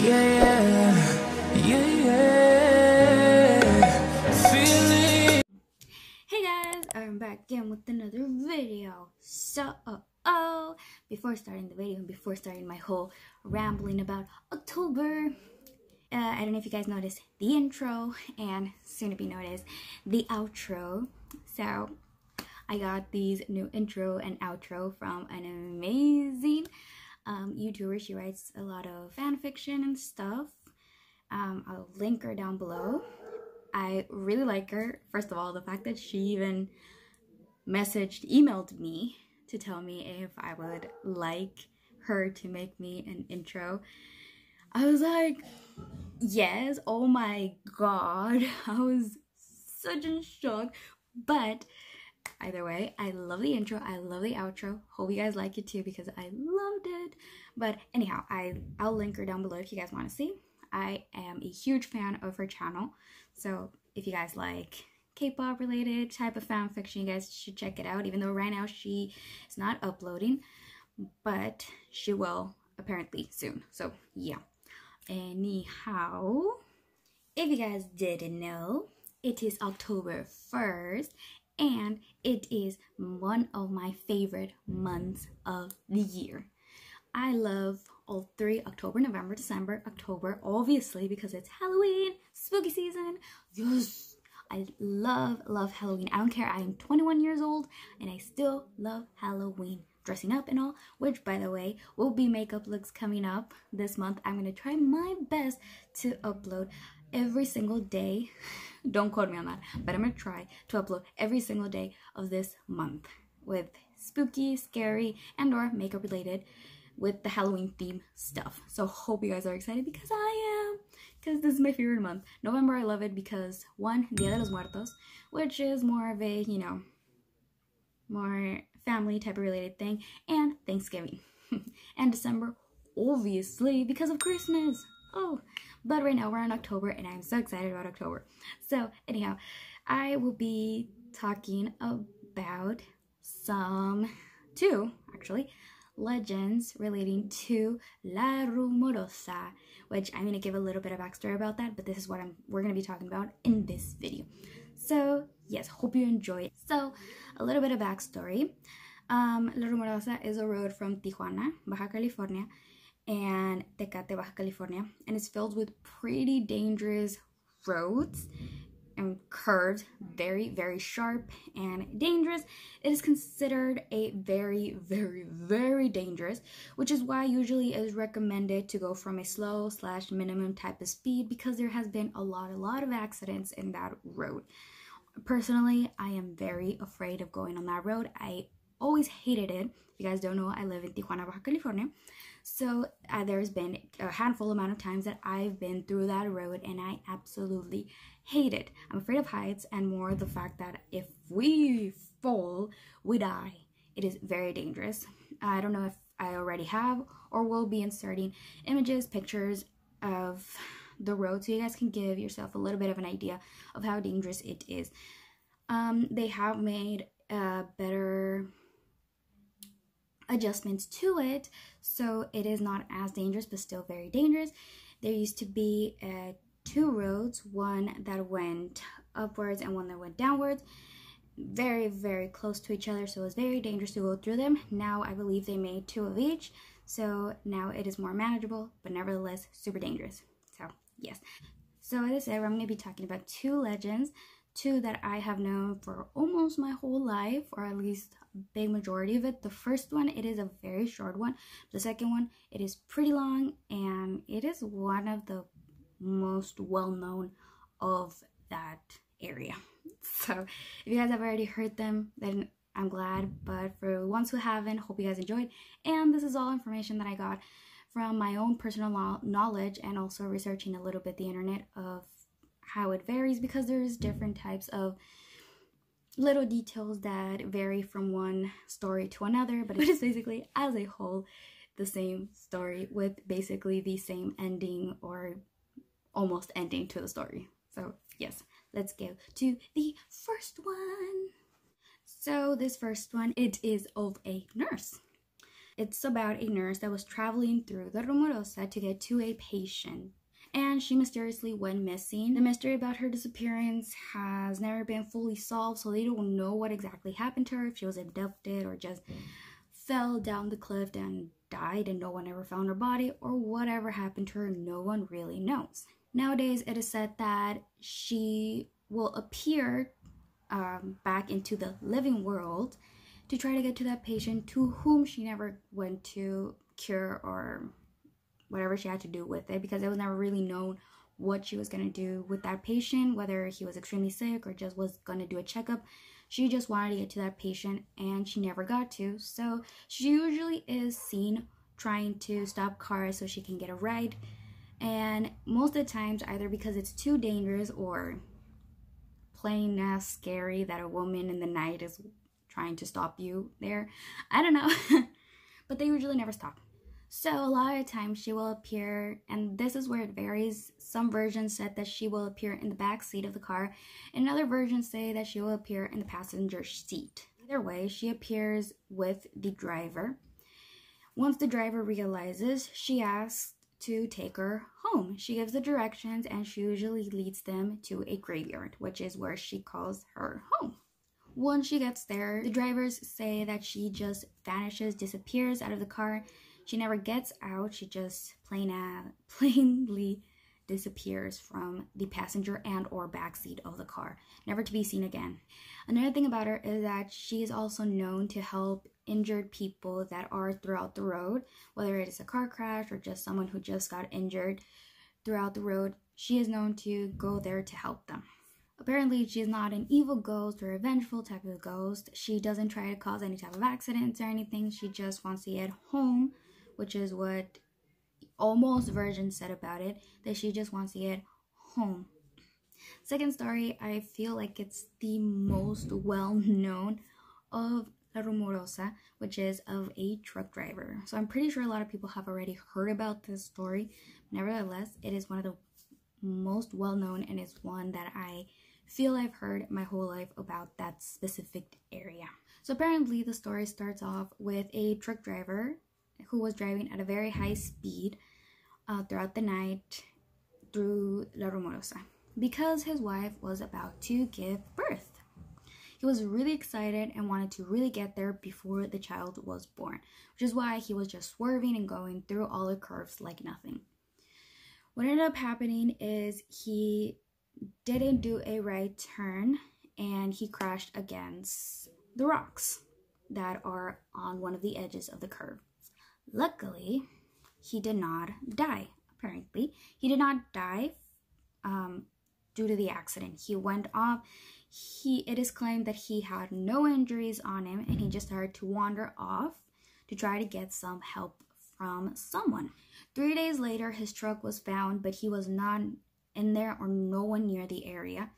Hey guys, I'm back again with another video. So, before starting the video and before starting my whole rambling about October, I don't know if you guys noticed the intro and soon to be noticed the outro. So, I got these new intro and outro from an amazing YouTuber. She writes a lot of fan fiction and stuff. I'll link her down below. I really like her. First of all, the fact that she even emailed me to tell me if I would like her to make me an intro. I was like, yes, oh my god. I was such in shock. But either way, I love the intro, I love the outro. Hope you guys like it too because I loved it. But anyhow, I'll link her down below if you guys want to see. I am a huge fan of her channel. So if you guys like K-pop related type of fan fiction, you guys should check it out. Even though right now she is not uploading, but she will apparently soon. So yeah. Anyhow, if you guys didn't know, it is October 1st and it is one of my favorite months of the year. I love all three: October, November, December. October, obviously, because it's Halloween, spooky season. Yes, I love Halloween. I don't care. I am 21 years old and I still love Halloween. Dressing up and all, which by the way, will be makeup looks coming up this month. I'm gonna try my best to upload every single day. Don't quote me on that, but I'm gonna try to upload every single day of this month with spooky, scary, and or makeup related with the Halloween theme stuff. So hope you guys are excited because I am, because this is my favorite month. November, I love it because one, Dia de los Muertos, which is more of a, you know, more family type of related thing, and Thanksgiving. And December, obviously, because of Christmas. Oh, but right now we're in October and I'm so excited about October. So anyhow, I will be talking about two actually legends relating to La Rumorosa, which I'm going to give a little bit of backstory about that, but this is what we're going to be talking about in this video. So yes, hope you enjoy it. So a little bit of backstory. La Rumorosa is a road from Tijuana, Baja California, and Tecate, Baja California, and it's filled with pretty dangerous roads and curves, very sharp and dangerous. It is considered a very dangerous, which is why usually it is recommended to go from a slow / minimum type of speed, because there has been a lot of accidents in that road. Personally, I am very afraid of going on that road. I always hated it. If you guys don't know, I live in Tijuana, Baja California. So there's been a handful amount of times that I've been through that road and I absolutely hate it. I'm afraid of heights and more the fact that if we fall, we die. It is very dangerous. I don't know if I already have or will be inserting images, pictures of the road so you guys can give yourself a little bit of an idea of how dangerous it is. They have made better adjustments to it, so it is not as dangerous but still very dangerous. There used to be two roads, one that went upwards and one that went downwards, very close to each other, so it was very dangerous to go through them. Now I believe they made two of each, so now it is more manageable but nevertheless super dangerous. So yes, so as I said, I'm going to be talking about two legends, two that I have known for almost my whole life, or at least a big majority of it. The first one, it is a very short one. The second one, it is pretty long, and it is one of the most well-known of that area. So if you guys have already heard them, then I'm glad, but for the ones who haven't, hope you guys enjoyed. And this is all information that I got from my own personal knowledge and also researching a little bit the internet of how it varies, because there's different types of little details that vary from one story to another, but it's basically as a whole the same story with basically the same ending or almost ending to the story. So yes, let's go to the first one. So this first one, it is of a nurse. It's about a nurse that was traveling through the Rumorosa to get to a patient, and she mysteriously went missing. The mystery about her disappearance has never been fully solved, so they don't know what exactly happened to her, if she was abducted or just fell down the cliff and died and no one ever found her body, or whatever happened to her, no one really knows. Nowadays, it is said that she will appear back into the living world to try to get to that patient to whom she never went to cure or whatever she had to do with it, because it was never really known what she was going to do with that patient, whether he was extremely sick or just was going to do a checkup. She just wanted to get to that patient and she never got to. So she usually is seen trying to stop cars so she can get a ride. And most of the times, either because it's too dangerous or plain as scary that a woman in the night is trying to stop you there. I don't know. But they usually never stop. So a lot of times she will appear, and this is where it varies. Some versions said that she will appear in the back seat of the car, and other versions say that she will appear in the passenger seat. Either way, she appears with the driver. Once the driver realizes, she asks to take her home. She gives the directions, and she usually leads them to a graveyard, which is where she calls her home. Once she gets there, the drivers say that she just vanishes, disappears out of the car. She never gets out. She just plainly disappears from the passenger and or backseat of the car, never to be seen again. Another thing about her is that she is also known to help injured people that are throughout the road, whether it is a car crash or just someone who just got injured throughout the road. She is known to go there to help them. Apparently, she is not an evil ghost or a vengeful type of ghost. She doesn't try to cause any type of accidents or anything. She just wants to get home, which is what almost versions said about it, that she just wants to get home. Second story, I feel like it's the most well-known of La Rumorosa, which is of a truck driver. So I'm pretty sure a lot of people have already heard about this story. Nevertheless, it is one of the most well-known, and it's one that I feel I've heard my whole life about that specific area. So apparently the story starts off with a truck driver who was driving at a very high speed throughout the night through La Rumorosa because his wife was about to give birth. He was really excited and wanted to really get there before the child was born, which is why he was just swerving and going through all the curves like nothing. What ended up happening is he didn't do a right turn and he crashed against the rocks that are on one of the edges of the curve. Luckily, he did not die, apparently. He did not die due to the accident. He went off. It is claimed that he had no injuries on him and he just started to wander off to try to get some help from someone. 3 days later, his truck was found, but he was not in there or no one near the area.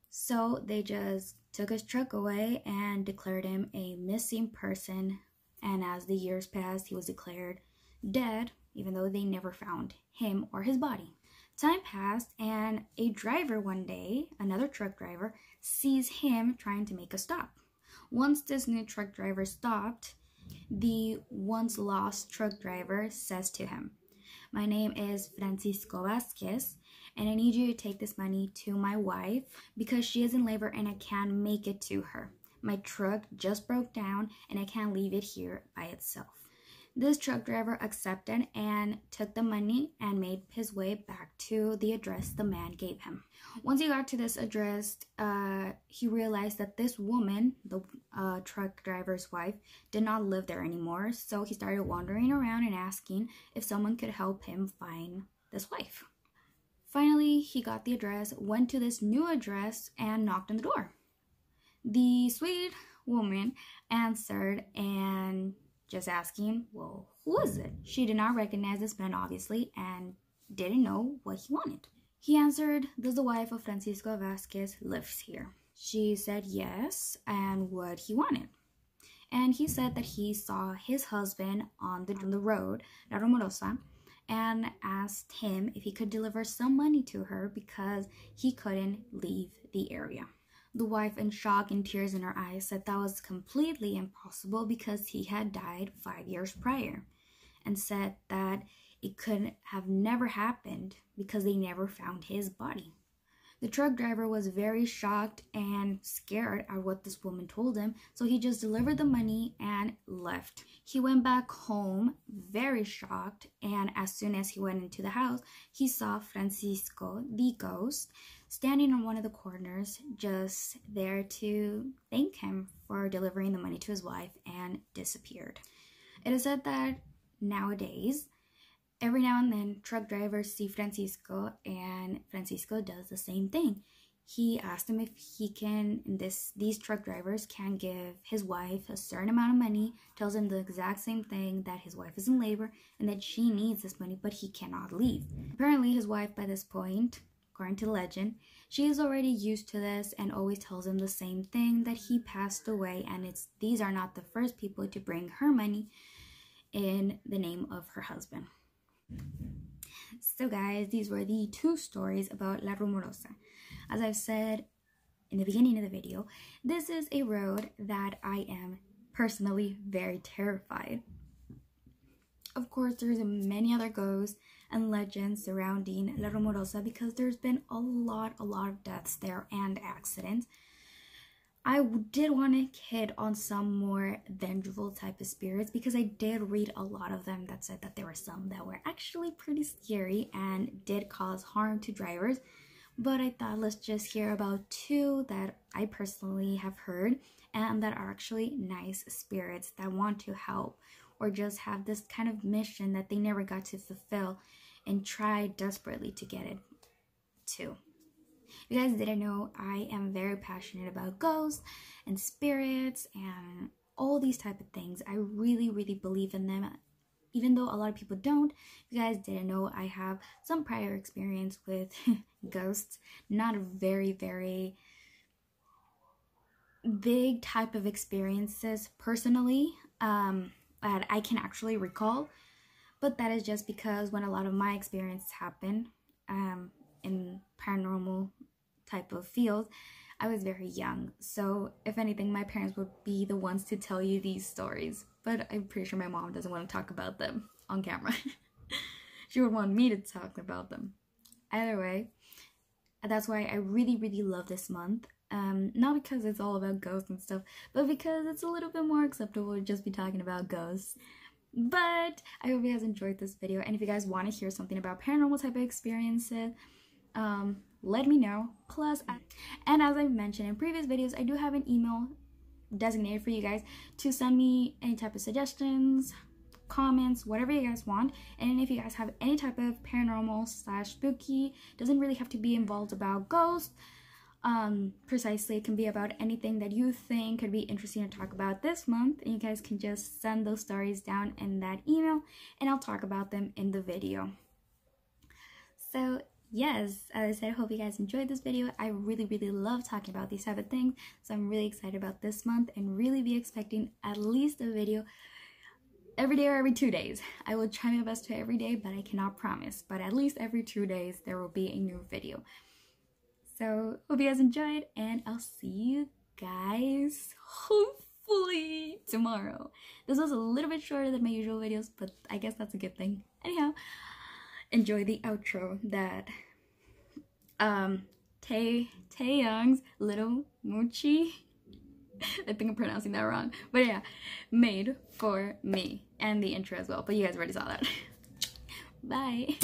So they just took his truck away and declared him a missing person. And as the years passed, he was declared dead, even though they never found him or his body. Time passed, and a driver one day, another truck driver, sees him trying to make a stop. Once this new truck driver stopped, the once lost truck driver says to him, "My name is Francisco Vasquez, and I need you to take this money to my wife because she is in labor and I can't make it to her. My truck just broke down and I can't leave it here by itself." This truck driver accepted and took the money and made his way back to the address the man gave him. Once he got to this address, he realized that this woman, the truck driver's wife, did not live there anymore. So he started wandering around and asking if someone could help him find this wife. Finally, he got the address, went to this new address, and knocked on the door. The sweet woman answered and just asking, well, who is it? She did not recognize this man, obviously, and didn't know what he wanted. He answered, "Does the wife of Francisco Vasquez lives here?" She said yes, and what he wanted. And he said that he saw his husband on the road, La Rumorosa, and asked him if he could deliver some money to her because he couldn't leave the area. The wife, in shock and tears in her eyes, said that was completely impossible because he had died 5 years prior, and said that it could have never happened because they never found his body. The truck driver was very shocked and scared at what this woman told him, so he just delivered the money and left. He went back home very shocked, and as soon as he went into the house, he saw Francisco, the ghost, standing on one of the corners, just there to thank him for delivering the money to his wife, and disappeared. It is said that nowadays, every now and then, truck drivers see Francisco, and Francisco does the same thing. He asked him if he can, these truck drivers can give his wife a certain amount of money, tells him the exact same thing, that his wife is in labor and that she needs this money, but he cannot leave. Apparently, his wife, by this point, according to legend, she is already used to this and always tells him the same thing, that he passed away, and these are not the first people to bring her money in the name of her husband. So guys, these were the 2 stories about La Rumorosa. As I've said in the beginning of the video, this is a road that I am personally very terrified. Of course, there's many other ghosts and legends surrounding La Rumorosa because there's been a lot of deaths there and accidents. I did want to hit on some more vengeful type of spirits because I did read a lot of them that said that there were some that were actually pretty scary and did cause harm to drivers. But I thought let's just hear about 2 that I personally have heard and that are actually nice spirits that want to help or just have this kind of mission that they never got to fulfill and try desperately to get it too. If you guys didn't know, I am very passionate about ghosts and spirits and all these type of things. I really believe in them, even though a lot of people don't. If you guys didn't know, I have some prior experience with ghosts. Not a very big type of experiences personally that I can actually recall, but that is just because when a lot of my experiences happen in paranormal type of field, I was very young. So if anything, my parents would be the ones to tell you these stories, but I'm pretty sure my mom doesn't want to talk about them on camera. She would want me to talk about them. Either way, that's why I really love this month. Not because it's all about ghosts and stuff, but because it's a little bit more acceptable to just be talking about ghosts. But I hope you guys enjoyed this video, and if you guys want to hear something about paranormal type of experiences, let me know. Plus, and as I've mentioned in previous videos, I do have an email designated for you guys to send me any type of suggestions, comments, whatever you guys want. And if you guys have any type of paranormal / spooky, doesn't really have to be involved about ghosts, precisely, it can be about anything that you think could be interesting to talk about this month, and you guys can just send those stories down in that email and I'll talk about them in the video. So yes, as I said, I hope you guys enjoyed this video. I really love talking about these type of things, so I'm really excited about this month and really be expecting at least a video every day or every 2 days. I will try my best to every day, but I cannot promise, but at least every 2 days there will be a new video. So hope you guys enjoyed, and I'll see you guys hopefully tomorrow. This was a little bit shorter than my usual videos, but I guess that's a good thing. Anyhow, enjoy the outro that Taeyong's Little Mochi, I think I'm pronouncing that wrong, but yeah, made for me, and the intro as well, but you guys already saw that. Bye.